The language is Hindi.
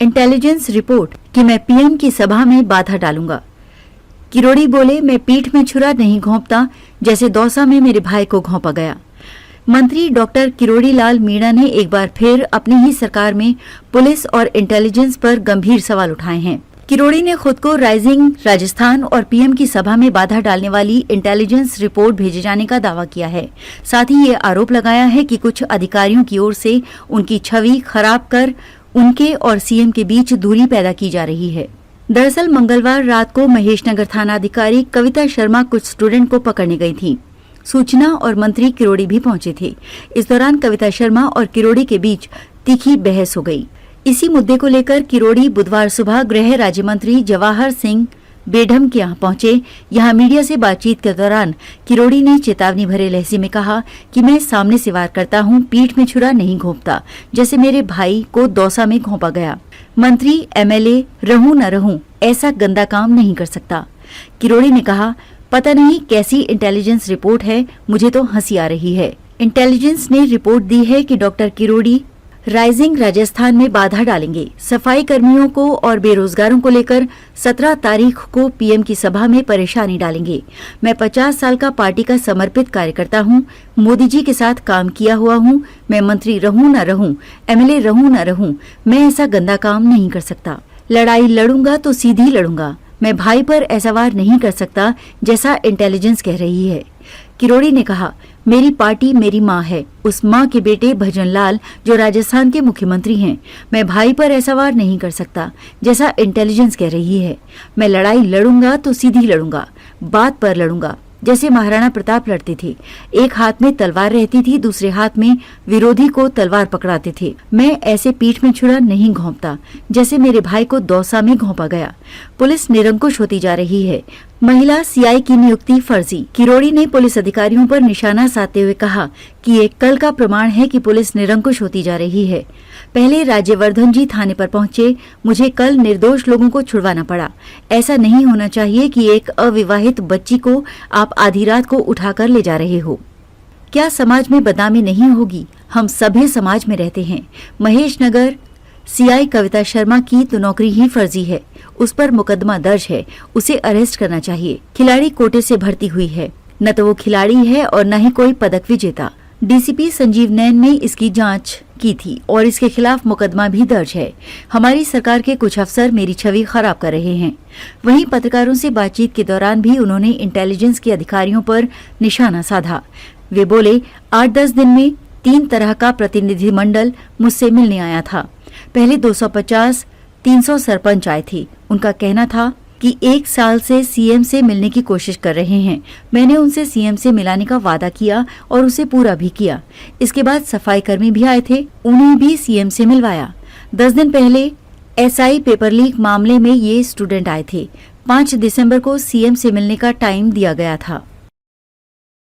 इंटेलिजेंस रिपोर्ट कि मैं पीएम की सभा में बाधा डालूंगा। किरोड़ी बोले, मैं पीठ में छुरा नहीं घोंपता, जैसे दौसा में मेरे भाई को घोंपा गया। मंत्री डॉक्टर किरोड़ी लाल मीणा ने एक बार फिर अपनी ही सरकार में पुलिस और इंटेलिजेंस पर गंभीर सवाल उठाए हैं। किरोड़ी ने खुद को राइजिंग राजस्थान और पीएम की सभा में बाधा डालने वाली इंटेलिजेंस रिपोर्ट भेजे जाने का दावा किया है। साथ ही ये आरोप लगाया है कि कुछ अधिकारियों की ओर से उनकी छवि खराब कर उनके और सीएम के बीच दूरी पैदा की जा रही है। दरअसल मंगलवार रात को महेशनगर थानाधिकारी कविता शर्मा कुछ स्टूडेंट को पकड़ने गई थी। सूचना और मंत्री किरोड़ी भी पहुंचे थे। इस दौरान कविता शर्मा और किरोड़ी के बीच तीखी बहस हो गई। इसी मुद्दे को लेकर किरोड़ी बुधवार सुबह गृह राज्य मंत्री जवाहर सिंह बेढम के यहाँ पहुंचे। यहाँ मीडिया से बातचीत के दौरान किरोड़ी ने चेतावनी भरे लहजे में कहा कि मैं सामने से वार करता हूँ, पीठ में छुरा नहीं घोंपता, जैसे मेरे भाई को दौसा में घोंपा गया। मंत्री एमएलए रहूं न रहूं ऐसा गंदा काम नहीं कर सकता। किरोड़ी ने कहा, पता नहीं कैसी इंटेलिजेंस रिपोर्ट है, मुझे तो हंसी आ रही है। इंटेलिजेंस ने रिपोर्ट दी है कि डॉक्टर किरोड़ी राइजिंग राजस्थान में बाधा डालेंगे। सफाई कर्मियों को और बेरोजगारों को लेकर 17 तारीख को पीएम की सभा में परेशानी डालेंगे। मैं 50 साल का पार्टी का समर्पित कार्यकर्ता हूं, मोदी जी के साथ काम किया हुआ हूं। मैं मंत्री रहूं न रहूं, एमएलए रहूं न रहूं, मैं ऐसा गंदा काम नहीं कर सकता। लड़ाई लड़ूंगा तो सीधी लड़ूंगा। मैं भाई पर ऐसा वार नहीं कर सकता जैसा इंटेलिजेंस कह रही है। किरोड़ी ने कहा, मेरी पार्टी मेरी माँ है, उस माँ के बेटे भजन लाल जो राजस्थान के मुख्यमंत्री हैं। मैं भाई पर ऐसा वार नहीं कर सकता जैसा इंटेलिजेंस कह रही है। मैं लड़ाई लड़ूंगा तो सीधी लड़ूंगा, बात पर लड़ूंगा, जैसे महाराणा प्रताप लड़ते थे। एक हाथ में तलवार रहती थी, दूसरे हाथ में विरोधी को तलवार पकड़ाते थे। मैं ऐसे पीठ में छुरा नहीं घोंपता, जैसे मेरे भाई को दौसा में घोंपा गया। पुलिस निरंकुश होती जा रही है। महिला सीआई की नियुक्ति फर्जी। किरोड़ी ने पुलिस अधिकारियों पर निशाना साधते हुए कहा कि ये कल का प्रमाण है कि पुलिस निरंकुश होती जा रही है। पहले राज्यवर्धन जी थाने पर पहुंचे, मुझे कल निर्दोष लोगों को छुड़वाना पड़ा। ऐसा नहीं होना चाहिए कि एक अविवाहित बच्ची को आप आधी रात को उठाकर ले जा रहे हो। क्या समाज में बदनामी नहीं होगी? हम सभ्य समाज में रहते हैं। महेशनगर सीआई कविता शर्मा की तो नौकरी ही फर्जी है, उस पर मुकदमा दर्ज है, उसे अरेस्ट करना चाहिए। खिलाड़ी कोटे से भर्ती हुई है, न तो वो खिलाड़ी है और न ही कोई पदक विजेता। डीसीपी संजीव नैन ने इसकी जांच की थी और इसके खिलाफ मुकदमा भी दर्ज है। हमारी सरकार के कुछ अफसर मेरी छवि खराब कर रहे हैं। वहीं पत्रकारों से बातचीत के दौरान भी उन्होंने इंटेलिजेंस के अधिकारियों पर निशाना साधा। वे बोले, 8-10 दिन में 3 तरह का प्रतिनिधिमंडल मुझसे मिलने आया था। पहले 250-300 सरपंच आए थे। उनका कहना था कि 1 साल से सीएम से मिलने की कोशिश कर रहे हैं। मैंने उनसे सीएम से मिलाने का वादा किया और उसे पूरा भी किया। इसके बाद सफाई कर्मी भी आए थे, उन्हें भी सीएम से मिलवाया। 10 दिन पहले एसआई पेपर लीक मामले में ये स्टूडेंट आए थे। 5 दिसंबर को सीएम से मिलने का टाइम दिया गया था।